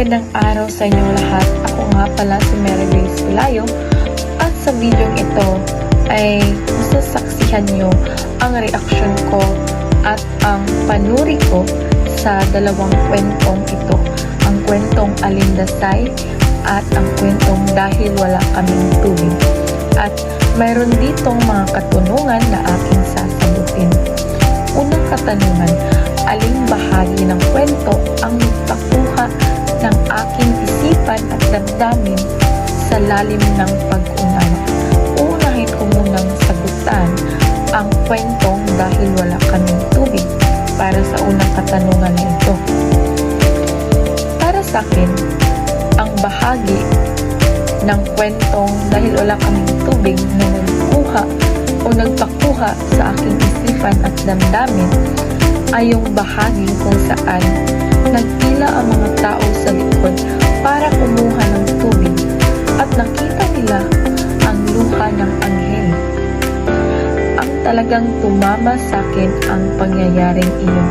Magandang araw sa inyong lahat. Ako nga pala si Mary Grace Pulayo at sa video ito ay masasaksihan nyo ang reaksyon ko at ang panuri ko sa dalawang kwentong ito. Ang kwentong Alindasay at ang kwentong Dahil Wala Kaming Tubig. At mayroon ditong mga katanungan na aking sasagutin. Unang katanungan, aling bahagi ng kwento ang nagpakuha ng aking isipan at damdamin sa lalim ng pag-unawa? Uunahin ko munang sagutan ang kwentong Dahil Wala Kaming Tubig para sa unang katanungan na ito. Para sa akin, ang bahagi ng kwentong Dahil Wala Kaming Tubig na nagpakuha sa aking isipan at damdamin ay yung bahagi kung saan nagpila ang mga tao sa likod para kumuha ng tubig at nakita nila ang luha ng anghel. Ang talagang tumama sa akin ang pangyayaring iyon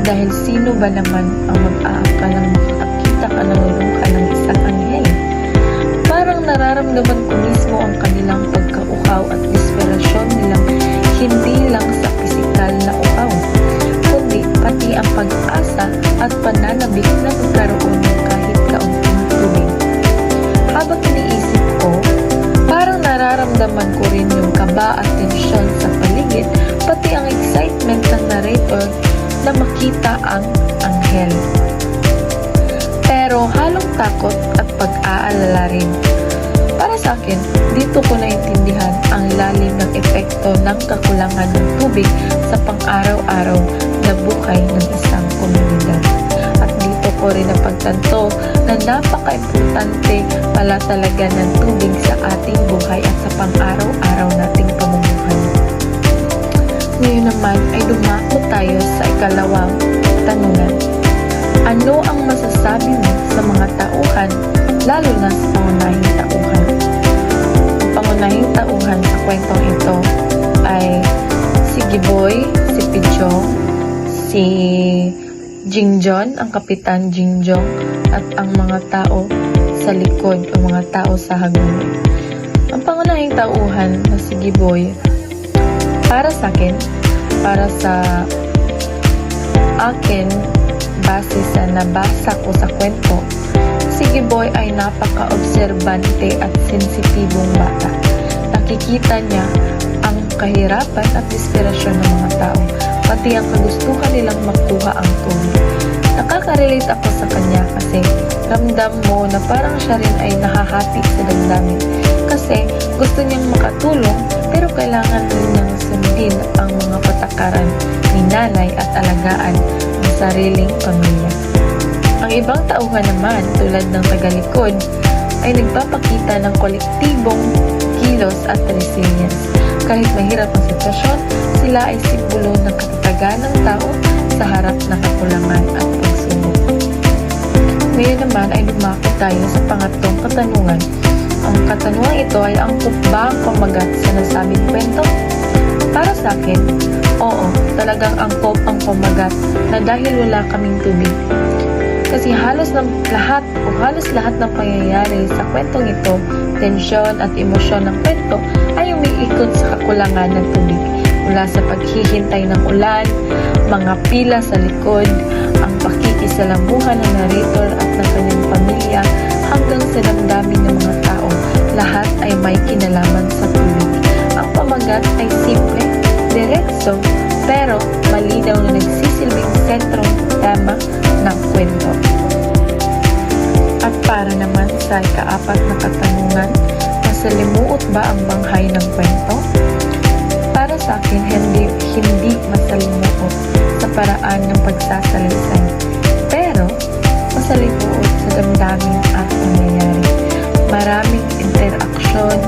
dahil sino ba naman ang mag-aakalang makakita ka ng luha ng isang anghel? Parang nararamdaman ko mismo ang kanilang pagkauhaw at desperasyon nilang hindi lang sa pisikal na uhaw, kundi pati ang pag-asa at pananabik na magkaroon ng kahit kaunting tubig. Habang iniisip ko, parang nararamdaman ko rin yung kaba at tensyon sa paligid, pati ang excitement ng narrator na makita ang anghel. Pero halong takot at pag-aalala rin. Para sa akin, dito ko naintindihan ang lalim ng epekto ng kakulangan ng tubig sa pang-araw-araw na buhay ng isang komunidad. At dito ko rin napagtanto na napaka-importante pala talaga ng tubig sa ating buhay at sa pang-araw-araw nating pamumuhay. Ngayon naman ay dumako tayo sa ikalawang tanungan. Ano ang masasabi mo sa mga tauhan, lalo na sa pangunahing tauhan? Ang pangunahing tauhan sa kwentong ito ay si Giboy, si Pichong, si Jingjong, ang Kapitan Jingjong, at ang mga tao sa likod o mga tao sa hagulay. Ang pangunahing tauhan na si Giboy, para sa akin, base sa nabasa ko sa kwento, si Giboy ay napaka-obserbante at sensitibong bata. Nakikita niya ang kahirapan at desperasyon ng mga tao, pati ang kagustuhan nilang makuha ang tubig. Nakaka-relate ako sa kanya kasi ramdam mo na parang siya rin ay nahahati sa damdamin. Kasi gusto niyang makatulong pero kailangan rin niyang sundin ang mga patakaran ni nanay at alagaan ng sariling pamilya. Ang ibang tauhan naman tulad ng tagalikod ay nagpapakita ng kolektibong kilos at resilience. Kahit mahirap ang sitwasyon, sila ay simbolo ng katatagan ng tao sa harap ng kakulangan at pagsubok. Ngayon naman ay lumako tayo sa pangatlong katanungan. Ang katanungan ito ay angkop ba ang pamagat sa nasabing kwento? Para sa akin, oo, talagang angkop ang pamagat na dahil wala kaming tubig. Kasi halos lahat ng pangyayari sa kwentong ito, tensyon at emosyon ng kwento ay umiikot sa kakulangan ng tubig. Mula sa paghihintay ng ulan, mga pila sa likod, ang pakikisalamuhan ng narrator at ng kanyang pamilya, hanggang sa damdamin ng mga tao, lahat ay may kinalaman sa tubig. Ang pamagat ay simple, diretso, pero malinaw na nagsisilbing sentrong tema ng kwento. At para naman sa ikaapat na katanungan, masalimuot ba ang banghay ng kwento? Para sa akin, hindi masalimuot sa paraan ng pagsasalaysay, pero masalimuot sa damdamin at pangyayari. Maraming interaksyon,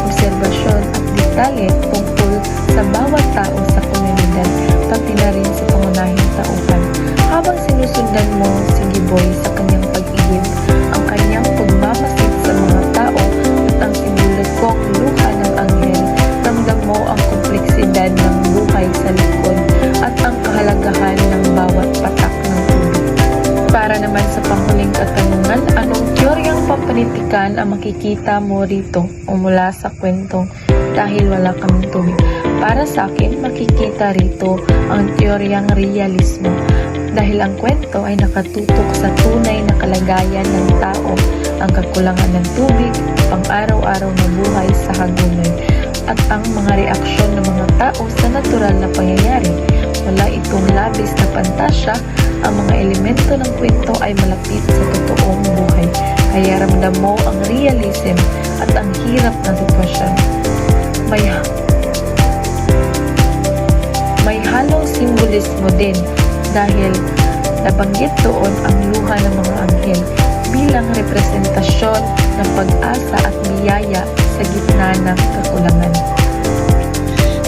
obserbasyon at detalye tungkol sa bawat tao sa komunidad, pati na rin sa pangunahing tauhan. Habang sinusundan mo si Giboy sa kanyang pag-ihip, ang kanyang pagmamasid sa mga tao at ang simbolikong luha ng anghel, ramdam mo ang kompleksidad ng buhay sa likod at ang kahalagahan ng bawat patak ng tubig. Para naman sa panghuling katanungan, makikita mo rito o mula sa kwentong dahil wala kaming tubig. Para sa akin, makikita rito ang teoryang realismo dahil ang kwento ay nakatutok sa tunay na kalagayan ng tao, ang kakulangan ng tubig, pang-araw-araw na buhay sa hagunoy, at ang mga reaksyon ng mga tao sa natural na pangyayari. Wala itong labis na pantasya, ang mga elemento ng kwento ay malapit sa totoong buhay, kaya ramdam mo ang realism at ang hirap ng sitwasyon. May halong simbolismo din dahil nabanggit doon ang luha ng mga anghel bilang representasyon ng pag-asa at biyaya sa gitna ng kakulangan.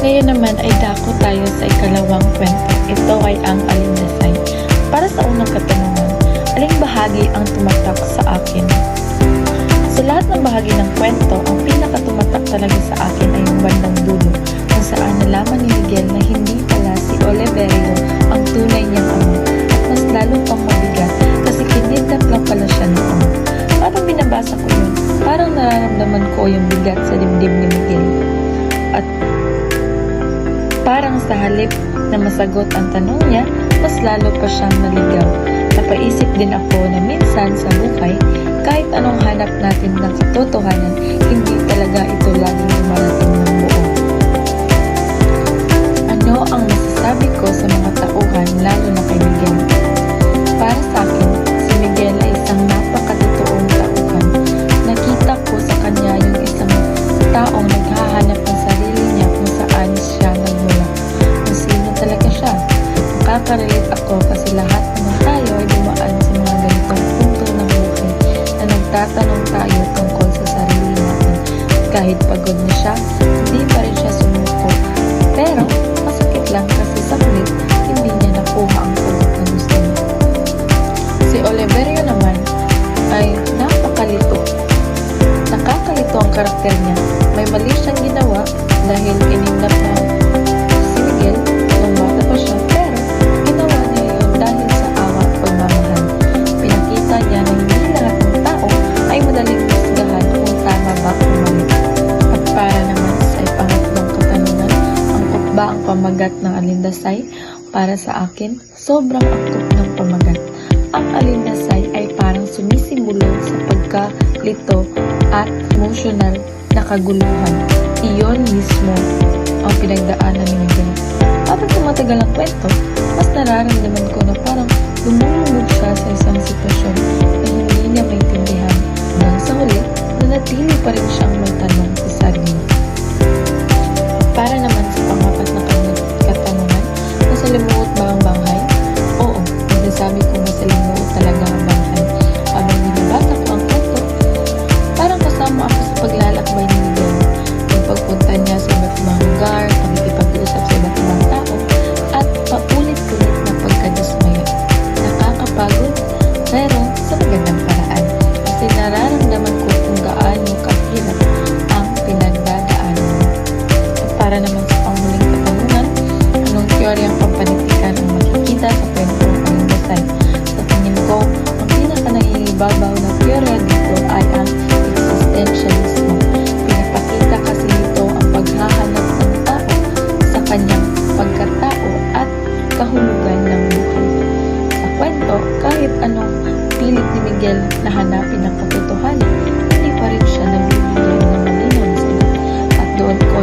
Ngayon naman ay dako tayo sa ikalawang kwento. Ito ay ang Alindasay. Para sa unang katanungan, aling bahagi ang tumatak sa akin? Sa lahat ng bahagi ng kwento, ang pinakatumatak talaga sa akin ay yung bandang dulo, kung saan nalaman ni Miguel na hindi pala si Oliverio ang tunay niyang ama, at mas lalo pang mabigat kasi kinidnap lang pala siya noon. Parang binabasa ko yun, parang nararamdaman ko yung bigat sa dibdib ni Miguel. At parang sa halip na masagot ang tanong niya, mas lalo pa siyang naligaw. Napaisip din ako na minsan sa buhay, kahit anong hanap natin ng katotohanan, hindi talaga ito laging dumarating ng buo. Ano ang masasabi ko sa mga tauhan, lalo na kay Miguel? Para sa akin, si Miguel ay isang napakatotoong tauhan. Nakita ko sa kanya yung isang taong naghahanap ng sarili niya kung saan siya nagmula, kung sino talaga siya. Nakaka-relate ako kasi lahat naman tayo ay dumaan sa mga ganitong punto ng buhay na nagtatanong tayo tungkol sa sarili natin. Kahit pagod na siya, hindi pa rin siya sumuko. Pero, masakit lang kasi sa kulit, hindi niya nakuha ang sagot na gusto niya. Si Oliverio naman ay napakalito. Nakakalito ang karakter niya. May mali siyang ginawa dahil kinidnap na si Miguel nung bata pa siya, pero ginawa niya yun dahil sa awa at pagmamahal. Pinakita niya na hindi lahat ng tao ay madaling husgahan kung tama ba o mali. At para naman sa ipangatlong katanungan, angkop ba ang pamagat ng Alindasay? Para sa akin, sobrang angkop ng pamagat. Ang Alindasay ay parang sumisimbolo sa pagkalito at emotional na kaguluhan. Iyon mismo ang pinagdaanan ni Miguel. Habang tumatagal ang kwento, mas nararamdaman ko na parang lumulubog siya sa isang sitwasyon na hindi niya maintindihan. Hanggang sa huli, nanatili pa rin siyang may tanong sa sarili. Para naman sa pangapat na katanungan, masalimuot ba ang banghay? Oo, masasabi ko masalimuot talaga ang banghay. Habang binabasa ko ang kwento, parang kasama ako sa paglalakbay ni Miguel. Yung pagpunta niya sa iba't ibang lugar, pag-ipag-usap sa iba't ibang tao, at paulit-ulit na pagkadismaya. Nakakapagod, pero sa magandang paraan. Kasi nararamdaman ko kung gaano kahirap ang pinagdadaanan mo. At para naman sa panghuling katanungan, anong teoryang pampanitikan ang makikita sa kwento ng Alindasay? Sa tingin ko, ang pinaka-nangingibabaw na teorya dito ay ang existentialismo. Pinapakita kasi nito ang paghahanap ng tao sa kanyang pagkatao at kahulugan ng buhay. Sa kwento, kahit anong pilit ni Miguel na hanapin ang katotohanan, hindi pa rin siya nabibigyan ng malinaw na sagot. At doon ko